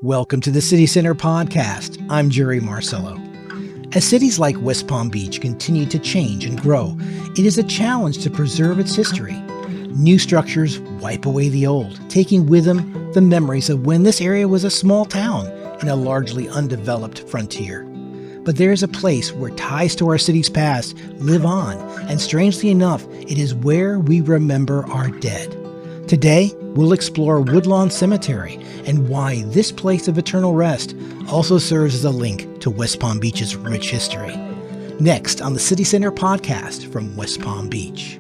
Welcome to the City Center Podcast. I'm Jerry Marcello. As cities like West Palm Beach continue to change and grow, it is a challenge to preserve its history. New structures wipe away the old, taking with them the memories of when this area was a small town in a largely undeveloped frontier. But there is a place where ties to our city's past live on, and strangely enough, it is where we remember our dead. Today, we'll explore Woodlawn Cemetery and why this place of eternal rest also serves as a link to West Palm Beach's rich history. Next on the City Center Podcast from West Palm Beach.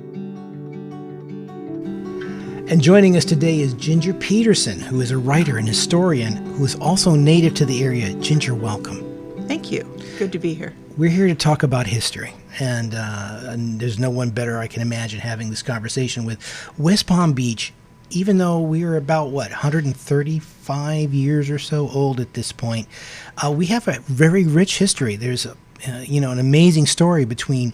And joining us today is Ginger Pederson, who is a writer and historian who is also native to the area. Ginger, welcome. Thank you. Good to be here. We're here to talk about history, and there's no one better I can imagine having this conversation with. West Palm Beach, even though we are about, 135 years or so old at this point, we have a very rich history. There's an amazing story between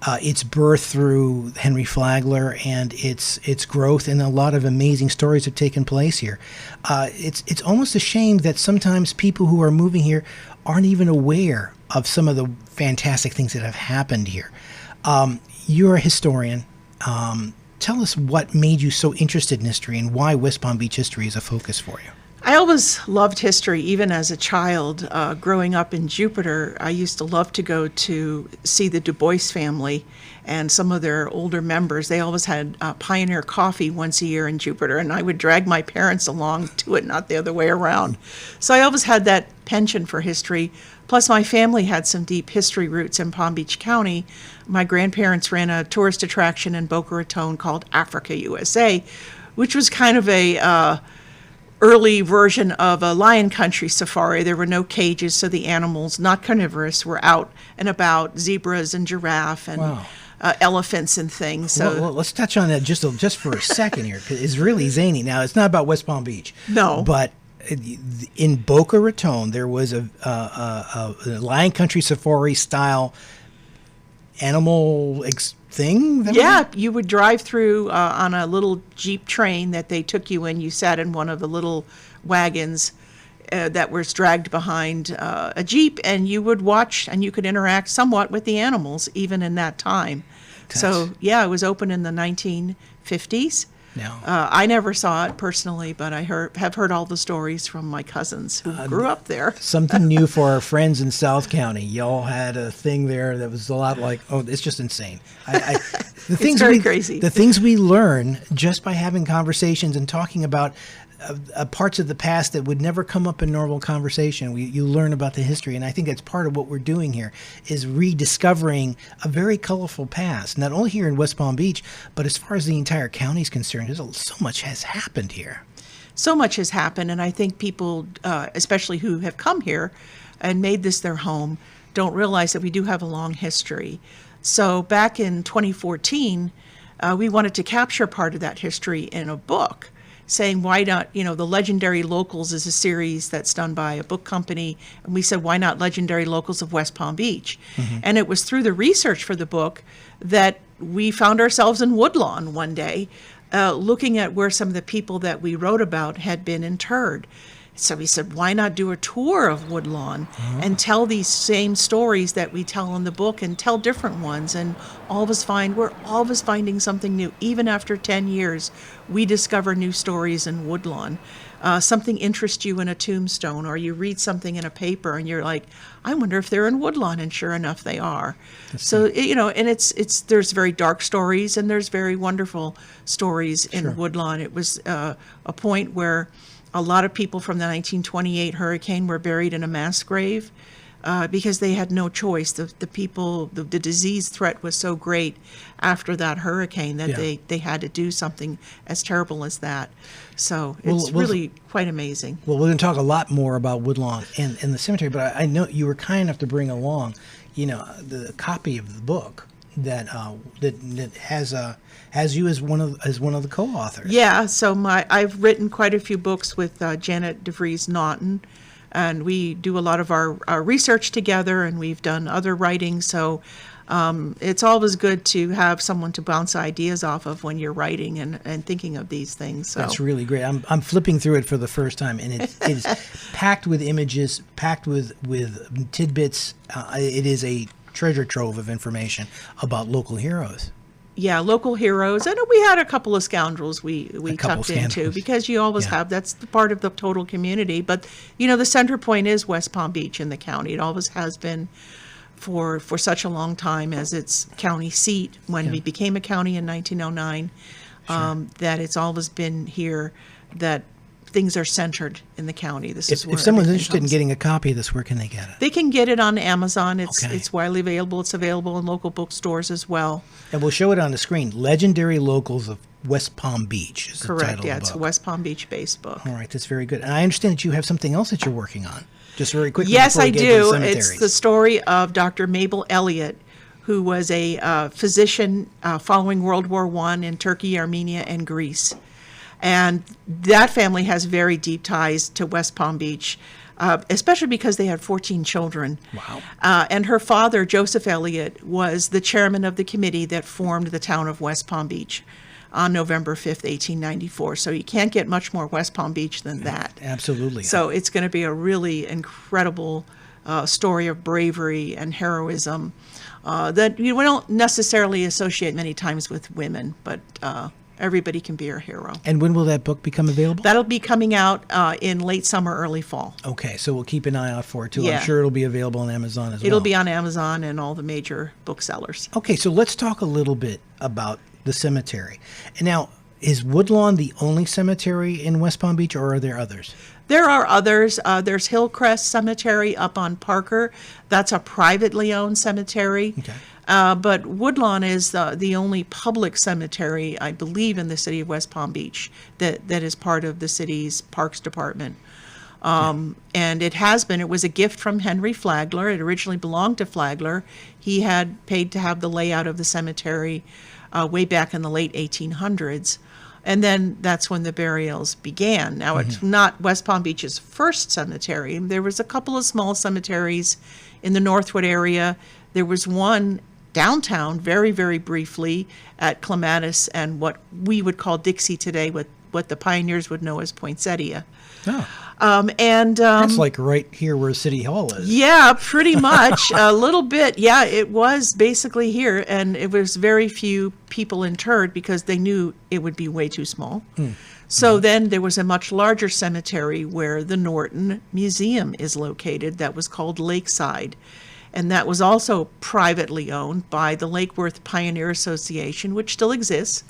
its birth through Henry Flagler and its growth, and a lot of amazing stories have taken place here. It's almost a shame that sometimes people who are moving here aren't even aware of some of the fantastic things that have happened here. You're a historian. Tell us what made you so interested in history and why West Palm Beach history is a focus for you. I always loved history, even as a child. Growing up in Jupiter, I used to love to go to see the Du Bois family and some of their older members. They always had Pioneer coffee once a year in Jupiter, and I would drag my parents along to it, not the other way around. So I always had that penchant for history. Plus, my family had some deep history roots in Palm Beach County. My grandparents ran a tourist attraction in Boca Raton called Africa USA, which was kind of a early version of a lion country safari. There were no cages, so the animals, not carnivorous, were out and about, zebras and giraffe and wow. Elephants and things. So well, let's touch on that just for a second here, because it's really zany. Now, it's not about West Palm Beach. No. But in Boca Raton, there was a lion country safari style animal thing? Yeah, you would drive through on a little Jeep train that they took you in. You sat in one of the little wagons that was dragged behind a Jeep, and you would watch and you could interact somewhat with the animals even in that time. So, yeah, it was open in the 1950s. No. I never saw it personally, but I have heard all the stories from my cousins who grew up there. Something new for our friends in South County. Y'all had a thing there that was a lot like, it's just insane. It's very crazy. The things we learn just by having conversations and talking about parts of the past that would never come up in normal conversation. You learn about the history, and I think that's part of what we're doing here, is rediscovering a very colorful past, not only here in West Palm Beach, but as far as the entire county is concerned. So much has happened here. So much has happened, and I think people, especially who have come here and made this their home, don't realize that we do have a long history. So back in 2014, we wanted to capture part of that history in a book, saying, why not, the Legendary Locals is a series that's done by a book company, and we said, why not Legendary Locals of West Palm Beach? Mm-hmm. And it was through the research for the book that we found ourselves in Woodlawn one day, looking at where some of the people that we wrote about had been interred. So we said, why not do a tour of Woodlawn and tell these same stories that we tell in the book and tell different ones, and we're always finding something new. Even after 10 years, we discover new stories in Woodlawn. Something interests you in a tombstone, or you read something in a paper and you're like, I wonder if they're in Woodlawn, and sure enough they are. So, and there's very dark stories and there's very wonderful stories in Woodlawn. It was a point where a lot of people from the 1928 hurricane were buried in a mass grave because they had no choice. The disease threat was so great after that hurricane that they had to do something as terrible as that. So it's really quite amazing. Well, we're going to talk a lot more about Woodlawn and the cemetery, but I know you were kind enough to bring along, the copy of the book that has you as one of the co-authors. Yeah, so I've written quite a few books with Janet DeVries Naughton, and we do a lot of our research together, and we've done other writing. So It's always good to have someone to bounce ideas off of when you're writing and thinking of these things. So. That's really great. I'm flipping through it for the first time, and it is packed with images, packed with tidbits. It is a treasure trove of information about local heroes. Yeah, local heroes. And we had a couple of scoundrels we tucked into, scoundrels. because you always have, that's the part of the total community. But, the center point is West Palm Beach in the county. It always has been for such a long time as its county seat when we became a county in 1909, that it's always been here that things are centered in the county. This is where If someone's everything interested in comes. getting a copy of this, where can they get it? They can get it on Amazon. Okay. It's widely available. It's available in local bookstores as well. And we'll show it on the screen. Legendary Locals of West Palm Beach is the Correct. title Yeah, of the it's a book. West Palm Beach-based book. All right, that's very good. And I understand that you have something else that you're working on. Just very quickly. Yes, before we I get to the do. cemeteries. It's the story of Dr. Mabel Elliott, who was a physician following World War I in Turkey, Armenia, and Greece. And that family has very deep ties to West Palm Beach, especially because they had 14 children. Wow. And her father, Joseph Elliott, was the chairman of the committee that formed the town of West Palm Beach on November 5th, 1894. So you can't get much more West Palm Beach than that. Absolutely. So it's going to be a really incredible story of bravery and heroism that we don't necessarily associate many times with women, but everybody can be a hero. And when will that book become available? That'll be coming out in late summer, early fall. Okay, so we'll keep an eye out for it too. Yeah. I'm sure it'll be available on Amazon as well. It'll be on Amazon and all the major booksellers. Okay, so let's talk a little bit about the cemetery. And now, is Woodlawn the only cemetery in West Palm Beach, or are there others? There are others. There's Hillcrest Cemetery up on Parker. That's a privately owned cemetery. Okay. But Woodlawn is the only public cemetery, I believe, in the city of West Palm Beach that is part of the city's Parks Department. And it was a gift from Henry Flagler. It originally belonged to Flagler. He had paid to have the layout of the cemetery way back in the late 1800s. And then that's when the burials began. Now, it's not West Palm Beach's first cemetery. There was a couple of small cemeteries in the Northwood area. There was one downtown, very, very briefly, at Clematis and what we would call Dixie today, what the pioneers would know as Poinsettia. Oh, That's like right here where City Hall is. Yeah, pretty much. A little bit. Yeah, it was basically here, and it was very few people interred because they knew it would be way too small. So then there was a much larger cemetery where the Norton Museum is located that was called Lakeside. And that was also privately owned by the Lake Worth Pioneer Association, which still exists.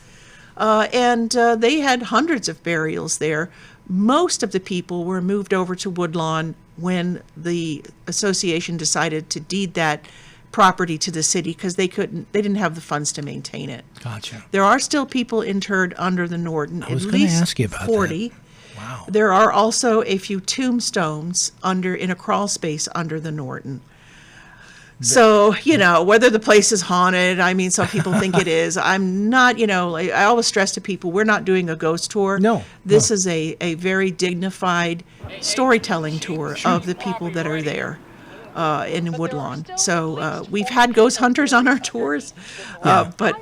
And they had hundreds of burials there. Most of the people were moved over to Woodlawn when the association decided to deed that property to the city because they didn't have the funds to maintain it. Gotcha. There are still people interred under the Norton, I was at gonna least ask you about 40. that. Wow. There are also a few tombstones in a crawl space under the Norton. So, whether the place is haunted, I mean, some people think it is. I'm not, I always stress to people, we're not doing a ghost tour. No. This is a very dignified storytelling tour of the people that are there in Woodlawn. So we've had ghost hunters on our tours, but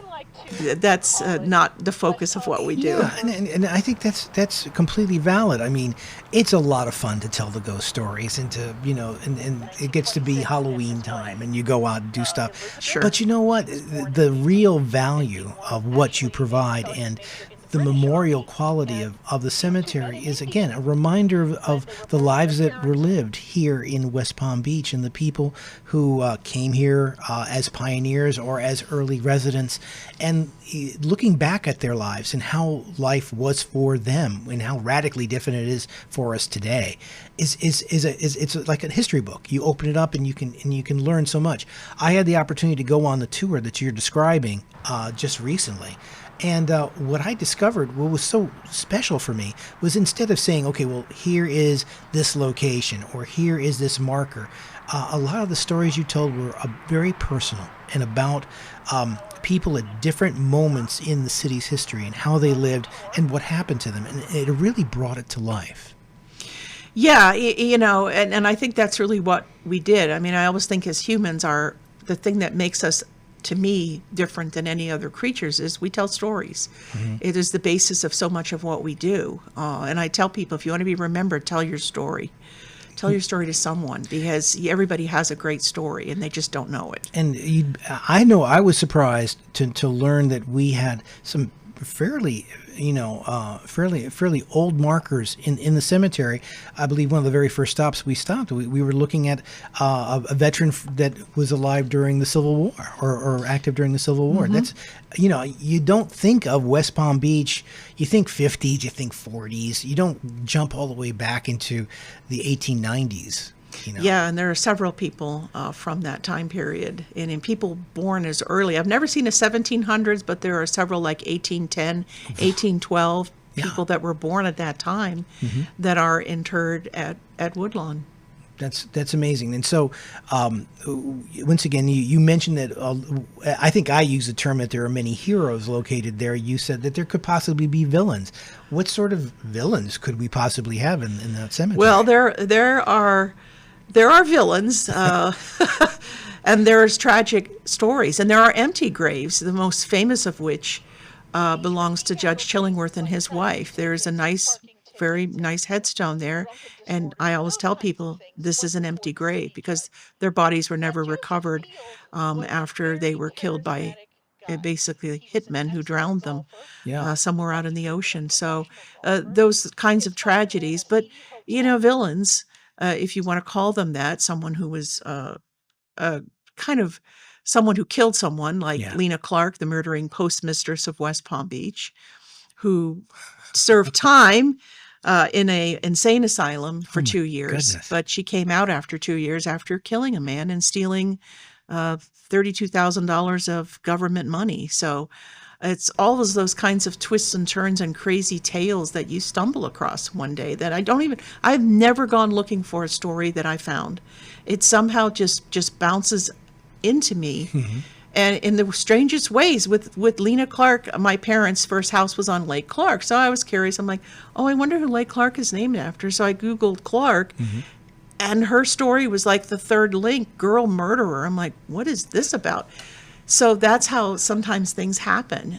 that's not the focus of what we do. Yeah, and I think that's completely valid. I mean, it's a lot of fun to tell the ghost stories and to, and it gets to be Halloween time and you go out and do stuff. Sure. But you know what? The real value of what you provide and the memorial quality of the cemetery is, again, a reminder of the lives that were lived here in West Palm Beach and the people who came here as pioneers or as early residents, and looking back at their lives and how life was for them and how radically different it is for us today it's like a history book. You open it up and you can learn so much. I had the opportunity to go on the tour that you're describing just recently. And what I discovered, what was so special for me, was instead of saying, okay, well, here is this location or here is this marker, a lot of the stories you told were very personal and about people at different moments in the city's history and how they lived and what happened to them. And it really brought it to life. Yeah, and I think that's really what we did. I mean, I always think as humans the thing that makes us to me, different than any other creatures is we tell stories. It is the basis of so much of what we do. And I tell people, if you want to be remembered, tell your story. Tell your story to someone, because everybody has a great story and they just don't know it. And I know I was surprised to learn that we had some fairly fairly old markers in the cemetery. I believe one of the very first stops we stopped, we were looking at a veteran that was alive during the Civil War or active during the Civil War. That's, you don't think of West Palm Beach, you think 50s, you think 40s. You don't jump all the way back into the 1890s. Yeah, and there are several people from that time period, and in people born as early. I've never seen a 1700s, but there are several like 1810, 1812 people that were born at that time that are interred at Woodlawn. That's amazing. And so, once again, you mentioned that I think I used the term that there are many heroes located there. You said that there could possibly be villains. What sort of villains could we possibly have in that cemetery? Well, there are villains, and there's tragic stories, and there are empty graves, the most famous of which belongs to Judge Chillingworth and his wife. There's a very nice headstone there, and I always tell people this is an empty grave because their bodies were never recovered after they were killed by basically hitmen who drowned them somewhere out in the ocean. So those kinds of tragedies, but villains, if you want to call them that, someone who was kind of someone who killed someone, like Lena Clark, the murdering postmistress of West Palm Beach, who served time in a insane asylum for 2 years. Goodness. But she came out after 2 years after killing a man and stealing $32,000 of government money. So it's all of those kinds of twists and turns and crazy tales that you stumble across one day that I've never gone looking for a story that I found. It somehow just bounces into me. And in the strangest ways, with Lena Clark, my parents' first house was on Lake Clark. So I was curious. I'm like, oh, I wonder who Lake Clark is named after. So I Googled Clark. And her story was like the third link, girl murderer. I'm like, what is this about? So that's how sometimes things happen.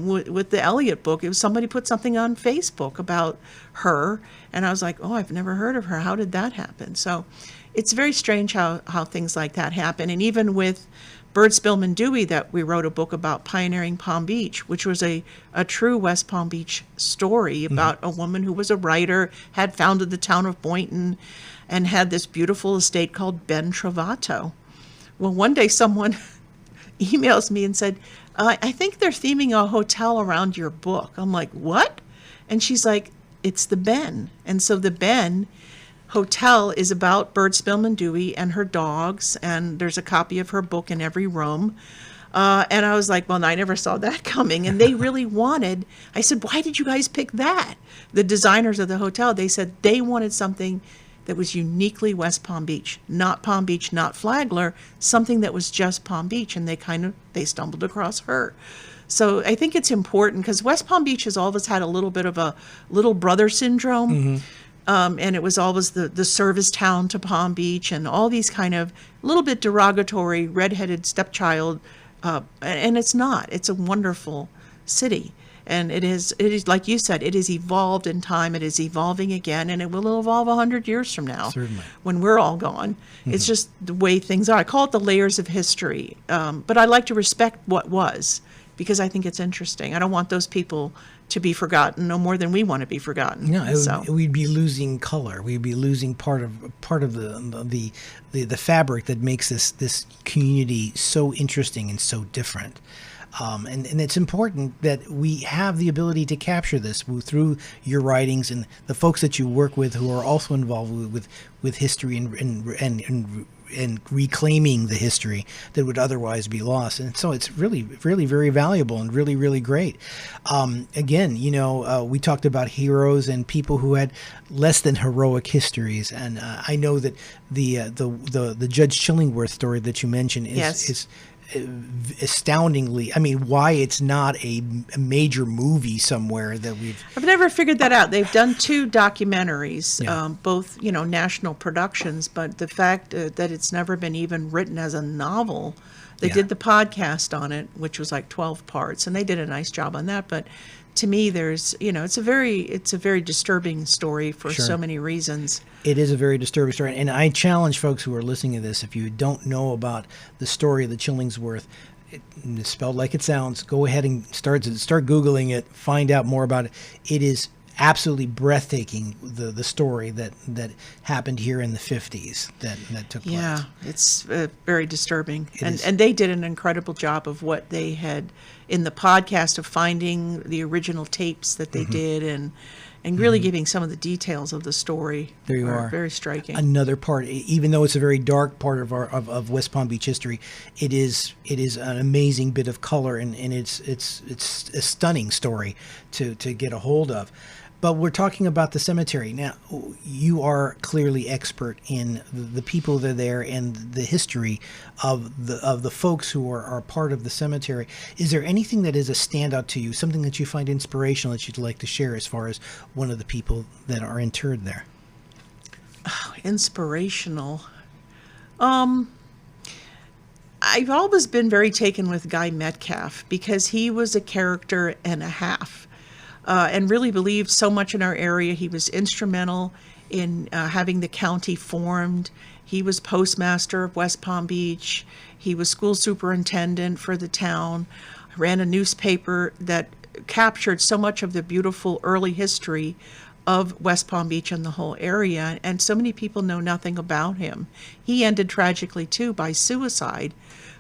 With the Elliott book, it was somebody put something on Facebook about her, and I was like, oh, I've never heard of her. How did that happen? So it's very strange how things like that happen. And even with Bird Spillman Dewey, that we wrote a book about pioneering Palm Beach, which was a true West Palm Beach story about a woman who was a writer, had founded the town of Boynton, and had this beautiful estate called Ben Trovato. Well, one day someone emails me and said, I think they're theming a hotel around your book. I'm like, what? And she's like, it's the Ben. And so the Ben Hotel is about Bird Spillman Dewey and her dogs, and there's a copy of her book in every room. And I was like, well, I never saw that coming. And they really wanted, I said, why did you guys pick that? The designers of the hotel, they said they wanted something that was uniquely West Palm Beach, not Flagler, something that was just Palm Beach. And they stumbled across her. So I think it's important because West Palm Beach has always had a little bit of a little brother syndrome. And it was always the service town to Palm Beach and all these kind of little bit derogatory redheaded stepchild. And it's not. It's a wonderful city. And it is, like you said, it has evolved in time. It is evolving again, and it will evolve 100 years from now. Certainly. When we're all gone. It's just the way things are. I call it the layers of history. But I like to respect what was, because I think it's interesting. I don't want those people to be forgotten no more than we want to be forgotten. No, we'd be losing color. We'd be losing part of the fabric that makes this community so interesting and so different. And it's important that we have the ability to capture this through your writings and the folks that you work with who are also involved with history and reclaiming the history that would otherwise be lost. And so it's really, really very valuable and really, really great. Again, we talked about heroes and people who had less than heroic histories. And I know that the Judge Chillingworth story that you mentioned is astoundingly. I mean, why it's not a major movie somewhere that we've. I've never figured that out. They've done 2 documentaries, Yeah. both, national productions, but the fact that it's never been even written as a novel. They Yeah. did the podcast on it, which was like 12 parts, and they did a nice job on that. But to me, there's, it's a very disturbing story for Sure. so many reasons. It is a very disturbing story, and I challenge folks who are listening to this, if you don't know about the story of the Chillingsworth, it's spelled like it sounds, go ahead and start Googling it, find out more about it. It is absolutely breathtaking, the story that happened here in the 50s that took place. Yeah, it's very disturbing. is. And they did an incredible job of what they had in the podcast of finding the original tapes that they did and really giving some of the details of the story. There you are. Very striking. Another part, even though it's a very dark part of West Palm Beach history, it is an amazing bit of color, and it's a stunning story to get a hold of. But we're talking about the cemetery. Now, you are clearly expert in the people that are there and the history of the folks who are part of the cemetery. Is there anything that is a standout to you, something that you find inspirational that you'd like to share as far as one of the people that are interred there? Inspirational. I've always been very taken with Guy Metcalf because he was a character and a half. And really believed so much in our area. He was instrumental in having the county formed. He was postmaster of West Palm Beach. He was school superintendent for the town. Ran a newspaper that captured so much of the beautiful early history of West Palm Beach and the whole area. And so many people know nothing about him. He ended tragically, too, by suicide.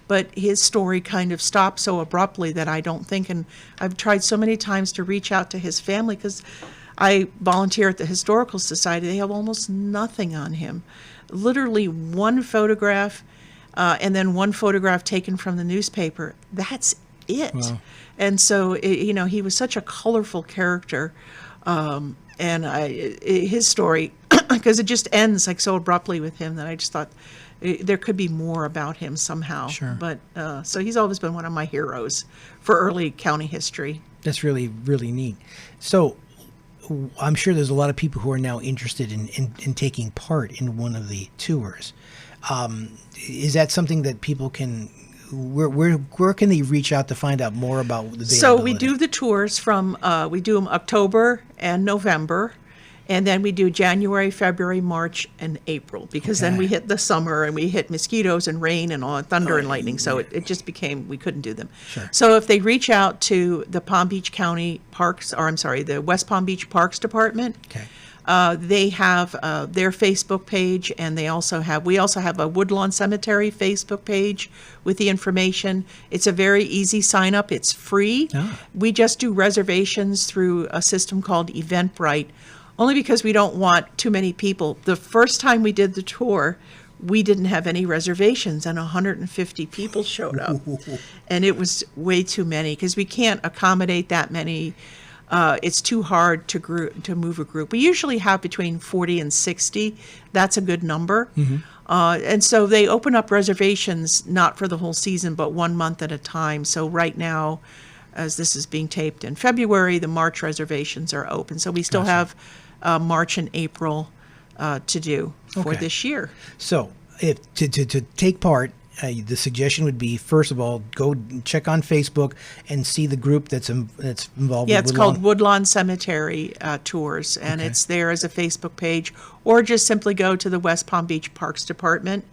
But his story kind of stopped so abruptly that I don't think, and I've tried so many times to reach out to his family because I volunteer at the Historical Society. They have almost nothing on him. Literally one photograph and then one photograph taken from the newspaper. That's it. Wow. And so, he was such a colorful character. His story, because it just ends like so abruptly with him that I just thought, there could be more about him somehow. Sure. But so he's always been one of my heroes for early county history. That's really, really neat. So I'm sure there's a lot of people who are now interested in taking part in one of the tours. Is that something that people can, where can they reach out to find out more about the availability? So we do the tours we do them October and November. And then we do January, February, March, and April, because then we hit the summer and we hit mosquitoes and rain and all thunder and lightning. So it just became, we couldn't do them. Sure. So if they reach out to the Palm Beach County Parks, the West Palm Beach Parks Department, they have their Facebook page, and we also have a Woodlawn Cemetery Facebook page with the information. It's a very easy sign up. It's free. Ah. We just do reservations through a system called Eventbrite. Only because we don't want too many people. The first time we did the tour, we didn't have any reservations, and 150 people showed up. And it was way too many because we can't accommodate that many. It's too hard to move a group. We usually have between 40 and 60. That's a good number. Mm-hmm. And so they open up reservations not for the whole season, but 1 month at a time. So right now, as this is being taped in February, the March reservations are open. So we still have March and April to do for this year. So if to take part, the suggestion would be, first of all, go check on Facebook and see the group that's involved. Yeah, with it's called Woodlawn Cemetery Tours, and it's there as a Facebook page, or just simply go to the West Palm Beach Parks Department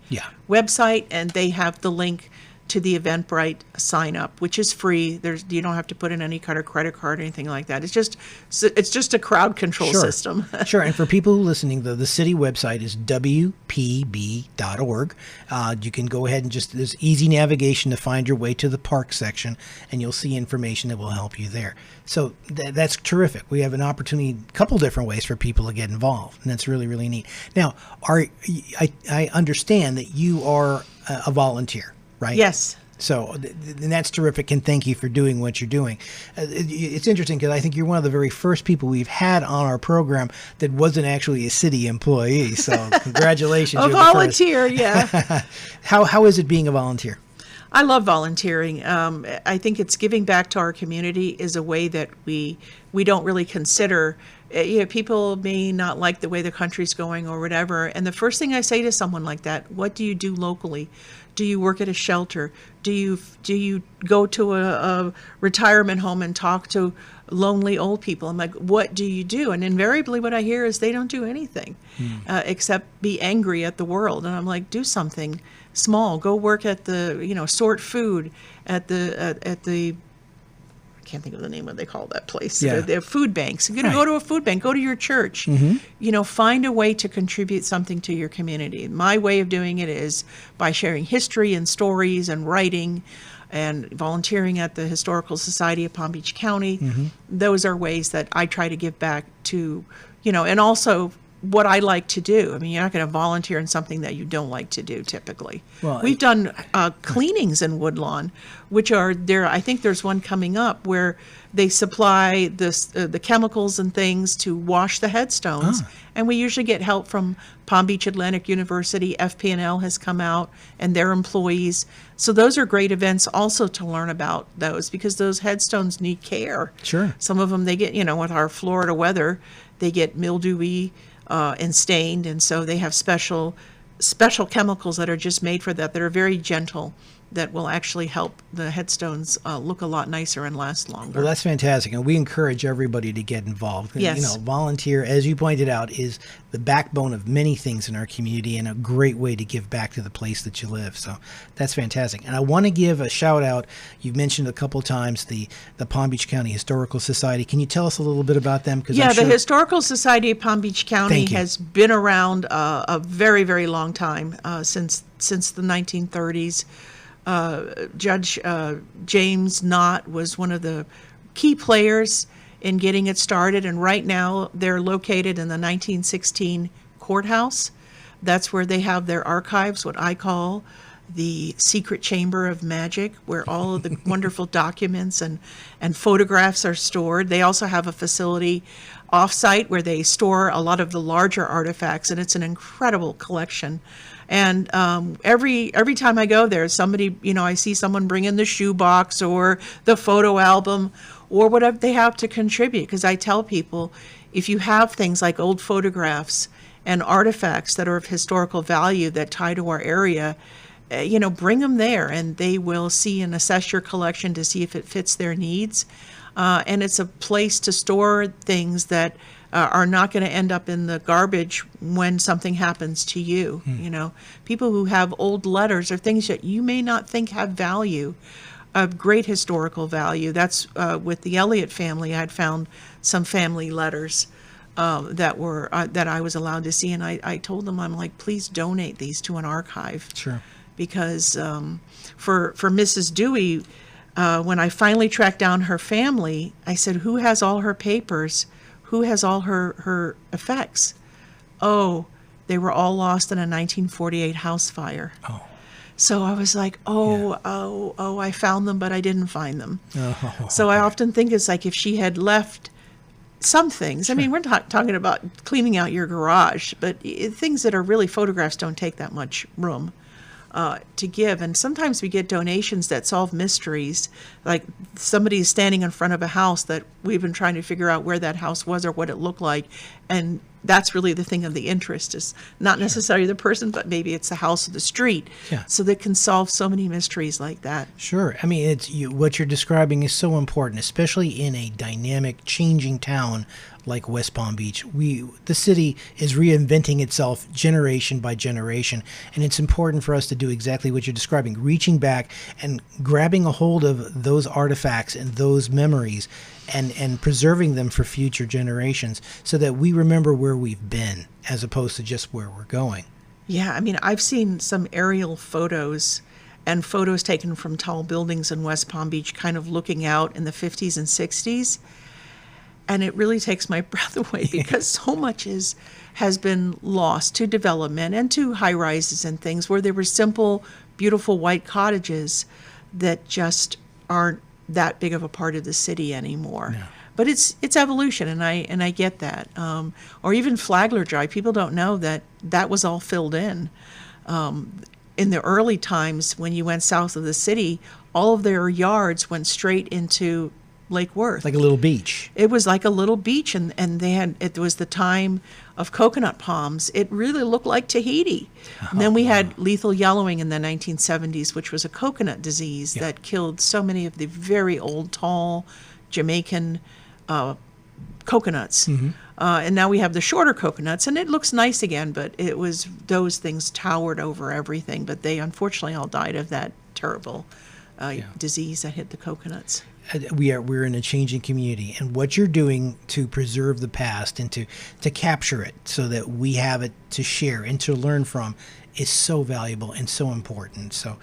website, and they have the link to the Eventbrite sign up, which is free. You don't have to put in any kind of credit card or anything like that. It's just a crowd control system. Sure. And for people listening, the city website is WPB.org. You can go ahead and there's easy navigation to find your way to the park section, and you'll see information that will help you there. So that's terrific. We have an opportunity, a couple different ways for people to get involved, and that's really, really neat. Now, I understand that you are a volunteer, right? Yes. So, and that's terrific, and thank you for doing what you're doing. It's interesting because I think you're one of the very first people we've had on our program that wasn't actually a city employee. So, congratulations. A volunteer, yeah. How is it being a volunteer? I love volunteering. I think it's giving back to our community is a way that we don't really consider. People may not like the way the country's going or whatever. And the first thing I say to someone like that, what do you do locally? Do you work at a shelter? Do you go to a retirement home and talk to lonely old people? I'm like, what do you do? And invariably what I hear is they don't do anything except be angry at the world. And I'm like, do something small. Go work at the, sort food at the I can't think of the name of what they call that place. Yeah. The food banks. Right. Go to a food bank. Go to your church. Find a way to contribute something to your community. My way of doing it is by sharing history and stories and writing and volunteering at the Historical Society of Palm Beach County. Those are ways that I try to give back to, and also what I like to do. I mean, you're not going to volunteer in something that you don't like to do typically. Well, we've done cleanings in Woodlawn, which are there. I think there's one coming up where they supply the chemicals and things to wash the headstones. And we usually get help from Palm Beach Atlantic University. FP&L has come out and their employees. So those are great events also to learn about those, because those headstones need care. Sure. Some of them they get, with our Florida weather, they get mildewy and stained, and so they have special chemicals that are just made for that are very gentle, that will actually help the headstones look a lot nicer and last longer. Well, that's fantastic, and we encourage everybody to get involved. Yes. Volunteer, as you pointed out, is the backbone of many things in our community and a great way to give back to the place that you live. So that's fantastic. And I want to give a shout out. You've mentioned a couple of times the Palm Beach County Historical Society. Can you tell us a little bit about them? The Historical Society of Palm Beach County has been around a very, very long time, since the 1930s. Judge James Knott was one of the key players in getting it started, and right now they're located in the 1916 courthouse. That's where they have their archives, what I call the secret chamber of magic, where all of the wonderful documents and photographs are stored. They also have a facility off-site where they store a lot of the larger artifacts, and it's an incredible collection. And every time I go there, somebody, I see someone bring in the shoebox or the photo album or whatever they have to contribute. Because I tell people, if you have things like old photographs and artifacts that are of historical value that tie to our area, bring them there, and they will see and assess your collection to see if it fits their needs. And it's a place to store things that are not going to end up in the garbage when something happens to you. People who have old letters or things that you may not think have value, of great historical value. That's with the Elliott family. I'd found some family letters that I was allowed to see, and I told them, I'm like, please donate these to an archive. Sure. Because for Mrs. Dewey, when I finally tracked down her family, I said, who has all her papers? Who has all her effects? Oh, they were all lost in a 1948 house fire. Oh. So I was like, I found them, but I didn't find them. Oh. So I often think it's like if she had left some things. Sure. I mean, we're not talking about cleaning out your garage, but things that are really photographs don't take that much room to give. And sometimes we get donations that solve mysteries, like somebody is standing in front of a house that we've been trying to figure out where that house was or what it looked like, and that's really the thing of the interest, is not necessarily the person, but maybe it's the house or the street. Yeah. So they can solve so many mysteries like that. Sure. I mean, what you're describing is so important, especially in a dynamic, changing town like West Palm Beach. The city is reinventing itself generation by generation, and it's important for us to do exactly what you're describing, reaching back and grabbing a hold of those artifacts and those memories and preserving them for future generations so that we remember where we've been as opposed to just where we're going. Yeah, I mean, I've seen some aerial photos and photos taken from tall buildings in West Palm Beach kind of looking out in the 50s and 60s. And it really takes my breath away because so much has been lost to development and to high rises and things where there were simple, beautiful white cottages that just aren't that big of a part of the city anymore. No. But it's evolution, and I get that. Or even Flagler Drive, people don't know that was all filled in. in the early times when you went south of the city, all of their yards went straight into Lake Worth. Like a little beach. It was like a little beach, and it was the time of coconut palms. It really looked like Tahiti. And then we had lethal yellowing in the 1970s, which was a coconut disease that killed so many of the very old, tall Jamaican coconuts. And now we have the shorter coconuts, and it looks nice again, but those things towered over everything. But they unfortunately all died of that terrible disease that hit the coconuts. We're in a changing community, and what you're doing to preserve the past and to capture it so that we have it to share and to learn from is so valuable and so important. So,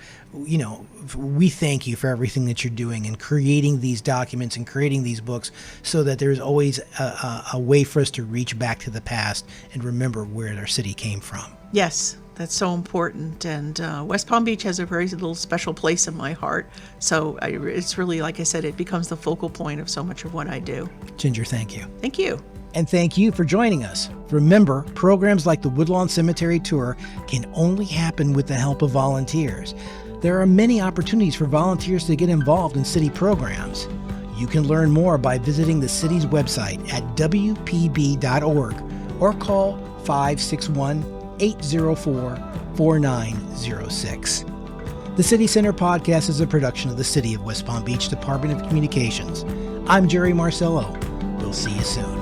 we thank you for everything that you're doing and creating these documents and creating these books so that there's always a way for us to reach back to the past and remember where our city came from. Yes, that's so important. And West Palm Beach has a very little special place in my heart. So it's really, like I said, it becomes the focal point of so much of what I do. Ginger, thank you. Thank you. And thank you for joining us. Remember, programs like the Woodlawn Cemetery Tour can only happen with the help of volunteers. There are many opportunities for volunteers to get involved in city programs. You can learn more by visiting the city's website at WPB.org or call 561-804-4906. The City Center Podcast is a production of the City of West Palm Beach Department of Communications. I'm Jerry Marcello. We'll see you soon.